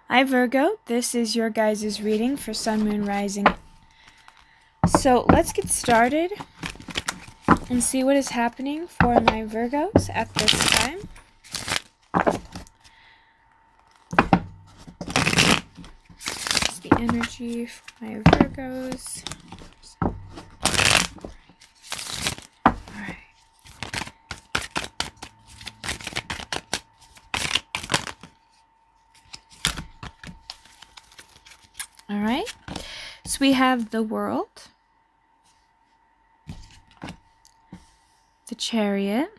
Hi Virgo, this is your guys' reading for Sun, Moon, Rising. So let's get started and see what is happening for my Virgos at this time. It's the energy for my Virgos. All right, so we have the World, the Chariot,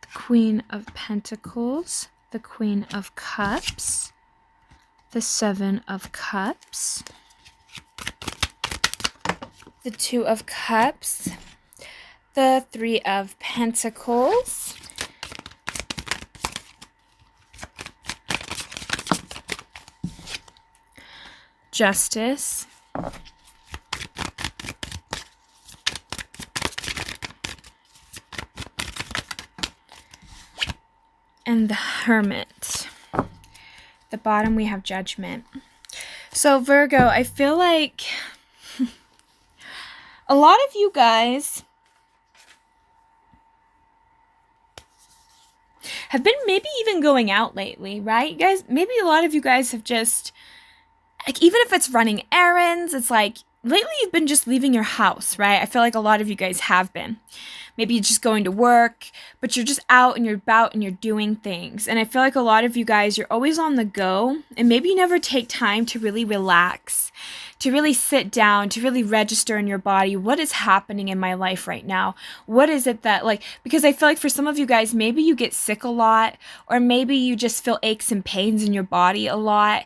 the Queen of Pentacles, the Queen of Cups, the Seven of Cups, the Two of Cups, the Three of Pentacles, Justice, and the Hermit. The bottom we have Judgment. So Virgo, I feel like a lot of you guys have been maybe even going out lately, right? You guys, maybe a lot of you guys have just, like, even if it's running errands, it's like lately you've been just leaving your house, right? I feel like a lot of you guys have been. Maybe you're just going to work, but you're just out and you're about and you're doing things. And I feel like a lot of you guys, you're always on the go, and maybe you never take time to really relax, to really sit down, to really register in your body. What is happening in my life right now? What is it that, like, because I feel like for some of you guys, maybe you get sick a lot, or maybe you just feel aches and pains in your body a lot.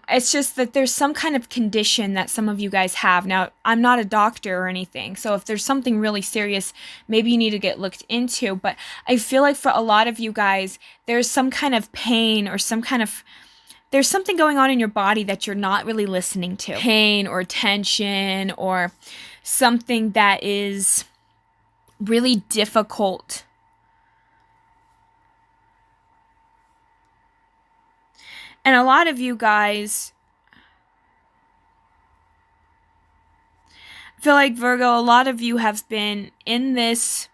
It's just that there's some kind of condition that some of you guys have. Now, I'm not a doctor or anything, so if there's something really serious, maybe you need to get looked into. But I feel like for a lot of you guys, there's some kind of pain or there's something going on in your body that you're not really listening to. Pain or tension or something that is really difficult. And a lot of you guys, I feel like Virgo, a lot of you have been in this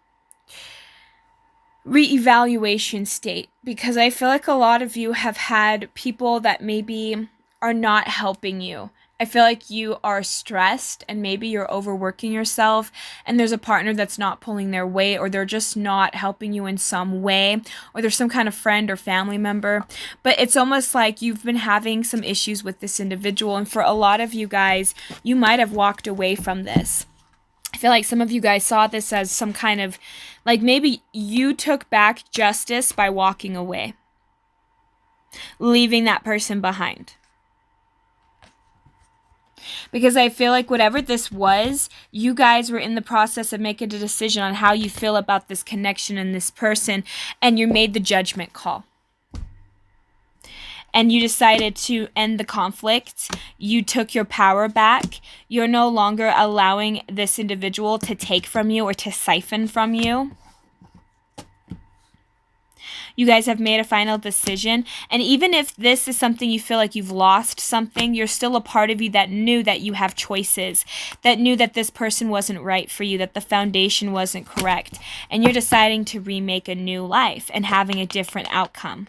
reevaluation state, because I feel like a lot of you have had people that maybe are not helping you. I feel like you are stressed and maybe you're overworking yourself, and there's a partner that's not pulling their weight, or they're just not helping you in some way, or there's some kind of friend or family member. But it's almost like you've been having some issues with this individual, and for a lot of you guys, you might have walked away from this. I feel like some of you guys saw this as some kind of, like, maybe you took back justice by walking away, leaving that person behind. Because I feel like whatever this was, you guys were in the process of making a decision on how you feel about this connection and this person, and you made the judgment call. And you decided to end the conflict. You took your power back. You're no longer allowing this individual to take from you or to siphon from you. You guys have made a final decision. And even if this is something you feel like you've lost something, you're still a part of you that knew that you have choices, that knew that this person wasn't right for you, that the foundation wasn't correct. And you're deciding to remake a new life and having a different outcome,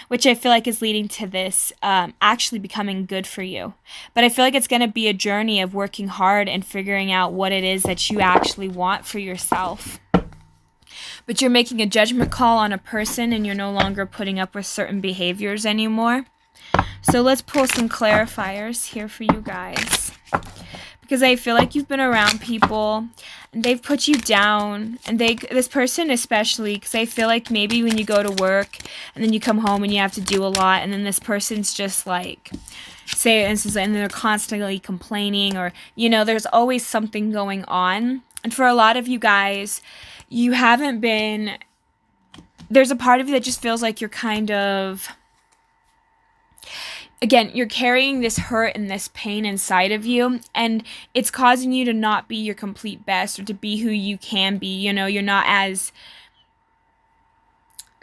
which I feel like is leading to this actually becoming good for you. But I feel like it's going to be a journey of working hard and figuring out what it is that you actually want for yourself. But you're making a judgment call on a person, and you're no longer putting up with certain behaviors anymore. So let's pull some clarifiers here for you guys, because I feel like you've been around people and they've put you down, and this person especially, because I feel like maybe when you go to work and then you come home and you have to do a lot, and then this person's just like, say instance, and they're constantly complaining, or, you know, there's always something going on. And for a lot of you guys, you haven't been, there's a part of you that just feels like you're kind of, again, you're carrying this hurt and this pain inside of you, and it's causing you to not be your complete best or to be who you can be. You know, you're not as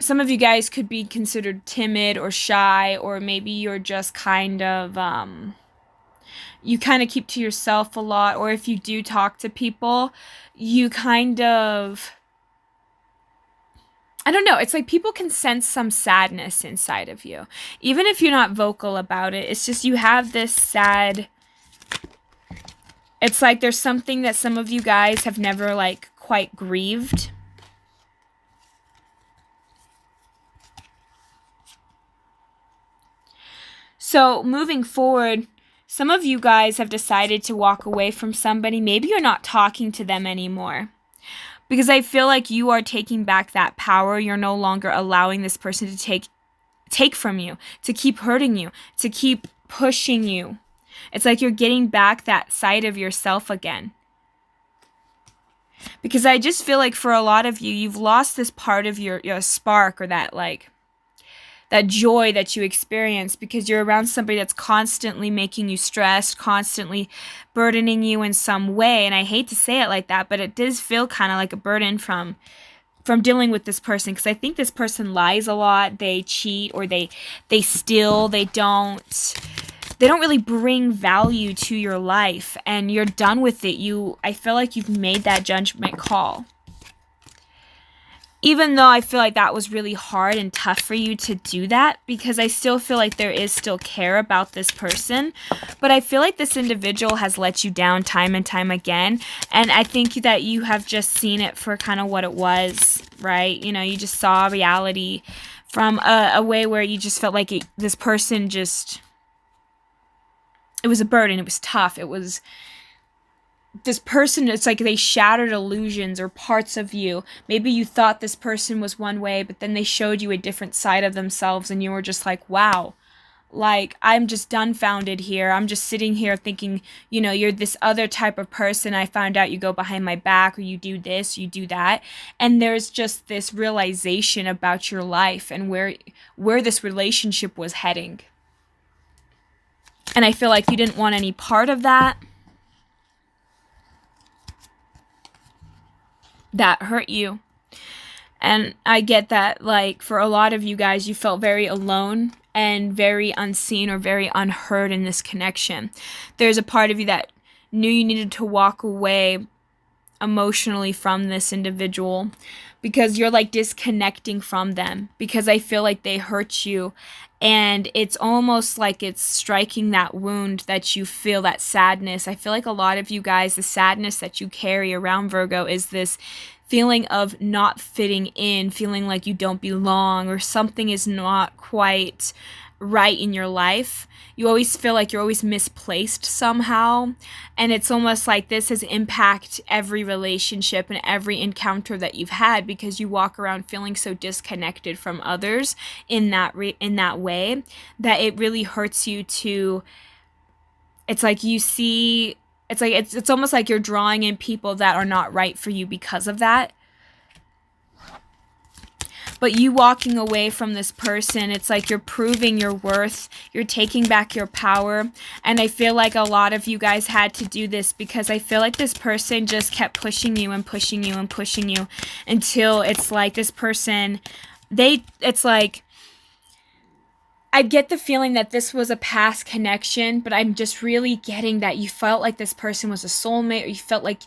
some of you guys could be considered timid or shy, or maybe you're just kind of, you kind of keep to yourself a lot, or if you do talk to people, you kind of, I don't know, it's like people can sense some sadness inside of you. Even if you're not vocal about it, it's just you have this sad, it's like there's something that some of you guys have never like quite grieved. So moving forward, some of you guys have decided to walk away from somebody. Maybe you're not talking to them anymore. Because I feel like you are taking back that power. You're no longer allowing this person to take from you, to keep hurting you, to keep pushing you. It's like you're getting back that side of yourself again. Because I just feel like for a lot of you, you've lost this part of your spark, or that like that joy that you experience, because you're around somebody that's constantly making you stressed, constantly burdening you in some way. And I hate to say it like that, but it does feel kind of like a burden from dealing with this person, because I think this person lies a lot, they cheat, or they steal, they don't really bring value to your life, and you're done with it. I feel like you've made that judgment call. Even though I feel like that was really hard and tough for you to do that, because I still feel like there is still care about this person. But I feel like this individual has let you down time and time again. And I think that you have just seen it for kind of what it was, right? You know, you just saw reality from a way where you just felt like this person just, it was a burden. It was tough. It was this person, it's like they shattered illusions or parts of you. Maybe you thought this person was one way, but then they showed you a different side of themselves, and you were just like, wow, like, I'm just dumbfounded here. I'm just sitting here thinking, you know, you're this other type of person. I found out you go behind my back, or you do this, you do that. And there's just this realization about your life and where this relationship was heading. And I feel like you didn't want any part of that. That hurt you. And I get that, like, for a lot of you guys, you felt very alone and very unseen or very unheard in this connection. There's a part of you that knew you needed to walk away emotionally from this individual, because you're like disconnecting from them, because I feel like they hurt you, and it's almost like it's striking that wound that you feel, that sadness. I feel like a lot of you guys, the sadness that you carry around, Virgo, is this feeling of not fitting in, feeling like you don't belong, or something is not quite right in your life. You always feel like you're always misplaced somehow, and it's almost like this has impacted every relationship and every encounter that you've had, because you walk around feeling so disconnected from others in that way that it really hurts you to, it's like you see, it's like it's almost like you're drawing in people that are not right for you because of that. But you walking away from this person, it's like you're proving your worth. You're taking back your power. And I feel like a lot of you guys had to do this, because I feel like this person just kept pushing you and pushing you and pushing you, until it's like this person, it's like, I get the feeling that this was a past connection, but I'm just really getting that you felt like this person was a soulmate, or you felt like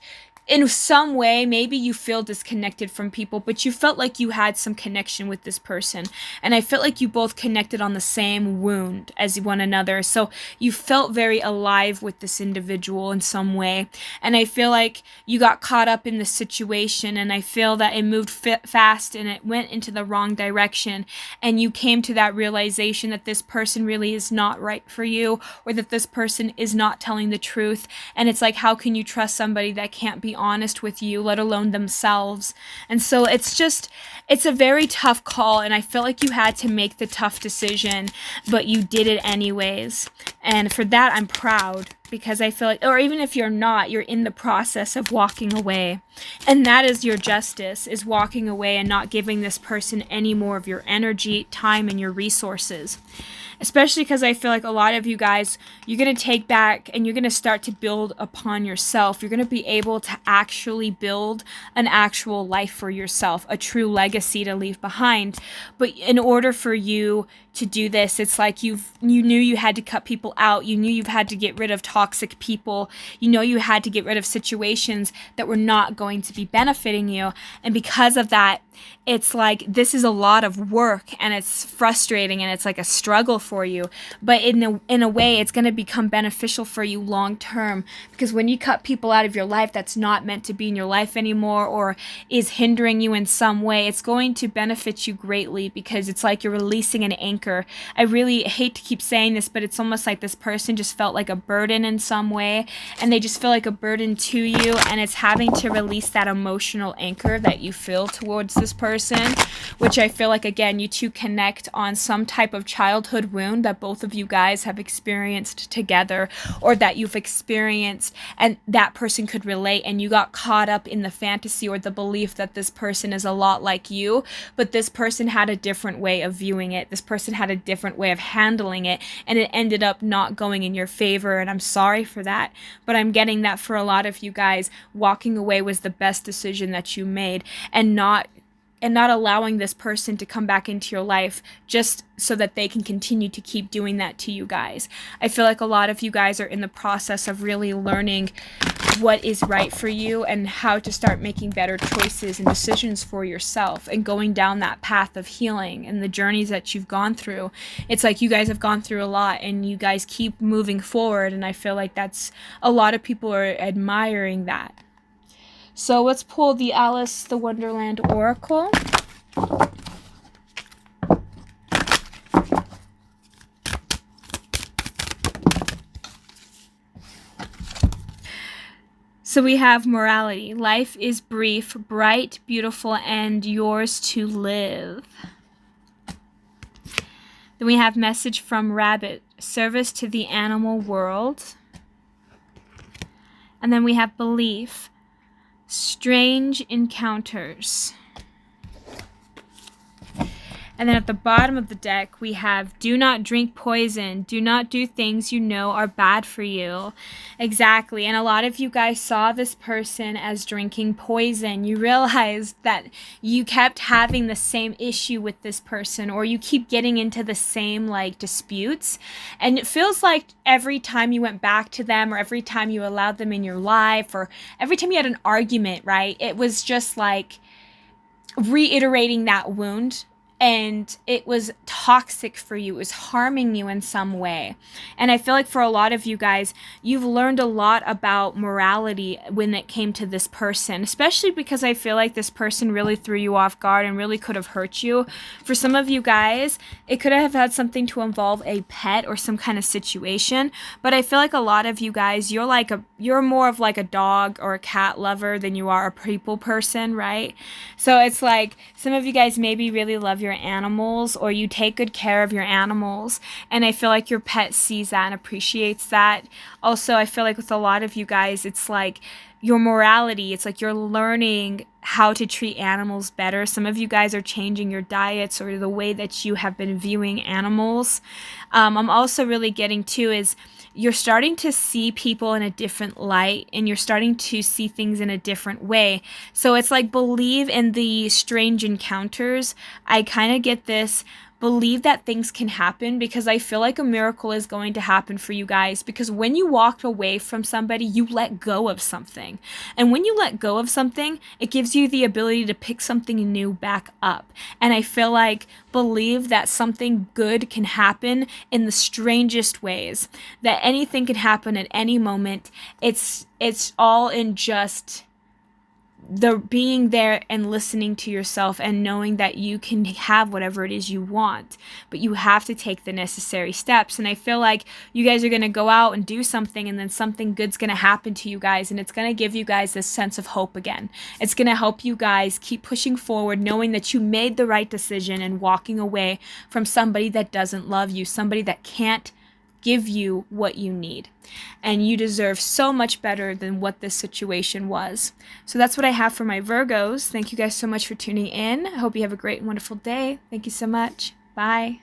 in some way, maybe you feel disconnected from people, but you felt like you had some connection with this person. And I felt like you both connected on the same wound as one another. So you felt very alive with this individual in some way. And I feel like you got caught up in the situation, and I feel that it moved fast and it went into the wrong direction. And you came to that realization that this person really is not right for you, or that this person is not telling the truth. And it's like, how can you trust somebody that can't be honest with you, let alone themselves? And so it's a very tough call, and I feel like you had to make the tough decision, but you did it anyways. And for that, I'm proud, because I feel like, or even if you're not, you're in the process of walking away. And that is your justice, is walking away and not giving this person any more of your energy, time, and your resources. Especially because I feel like a lot of you guys, you're going to take back and you're going to start to build upon yourself. You're going to be able to actually build an actual life for yourself, a true legacy to leave behind. But in order for you to do this, it's like you knew you had to cut people out. You knew you had to get rid of toxic people. You know you had to get rid of situations that were not going to be benefiting you. And because of that, it's like this is a lot of work, and it's frustrating, and it's like a struggle for you. But in a way, it's going to become beneficial for you long term, because when you cut people out of your life that's not meant to be in your life anymore, or is hindering you in some way, it's going to benefit you greatly, because it's like you're releasing an anchor. I really hate to keep saying this, but it's almost like this person just felt like a burden in some way, and they just feel like a burden to you, and it's having to release that emotional anchor that you feel towards this person, which I feel like, again, you two connect on some type of childhood wound that both of you guys have experienced together, or that you've experienced and that person could relate, and you got caught up in the fantasy or the belief that this person is a lot like you, but this person had a different way of viewing it. This person had a different way of handling it, and it ended up not going in your favor, and I'm sorry for that. But I'm getting that for a lot of you guys, walking away was the best decision that you made, and not allowing this person to come back into your life just so that they can continue to keep doing that to you guys. I feel like a lot of you guys are in the process of really learning what is right for you and how to start making better choices and decisions for yourself, and going down that path of healing and the journeys that you've gone through. It's like you guys have gone through a lot, and you guys keep moving forward, and I feel like that's a lot of people are admiring that. So let's pull the Alice the Wonderland Oracle. So we have morality. Life is brief, bright, beautiful, and yours to live. Then we have message from Rabbit. Service to the animal world. And then we have belief. Strange encounters. And then at the bottom of the deck, we have do not drink poison. Do not do things you know are bad for you. Exactly. And a lot of you guys saw this person as drinking poison. You realized that you kept having the same issue with this person, or you keep getting into the same like disputes. And it feels like every time you went back to them, or every time you allowed them in your life, or every time you had an argument, right? It was just like reiterating that wound. And it was toxic for you. It was harming you in some way. And I feel like for a lot of you guys, you've learned a lot about morality when it came to this person, especially because I feel like this person really threw you off guard and really could have hurt you. For some of you guys, it could have had something to involve a pet or some kind of situation. But I feel like a lot of you guys, you're more of like a dog or a cat lover than you are a people person, right? So it's like some of you guys maybe really love your animals, or you take good care of your animals, and I feel like your pet sees that and appreciates that. Also, I feel like with a lot of you guys, it's like your morality, it's like you're learning how to treat animals better. Some of you guys are changing your diets or the way that you have been viewing animals. I'm also really getting to is you're starting to see people in a different light, and you're starting to see things in a different way. So it's like believe in the strange encounters. I kind of get this. Believe that things can happen, because I feel like a miracle is going to happen for you guys, because when you walked away from somebody, you let go of something. And when you let go of something, it gives you the ability to pick something new back up. And I feel like believe that something good can happen in the strangest ways, that anything can happen at any moment. It's all in just the being there and listening to yourself and knowing that you can have whatever it is you want, but you have to take the necessary steps. And I feel like you guys are going to go out and do something, and then something good's going to happen to you guys, and it's going to give you guys this sense of hope again. It's going to help you guys keep pushing forward, knowing that you made the right decision and walking away from somebody that doesn't love you, somebody that can't give you what you need. And you deserve so much better than what this situation was. So that's what I have for my Virgos. Thank you guys so much for tuning in. I hope you have a great and wonderful day. Thank you so much. Bye.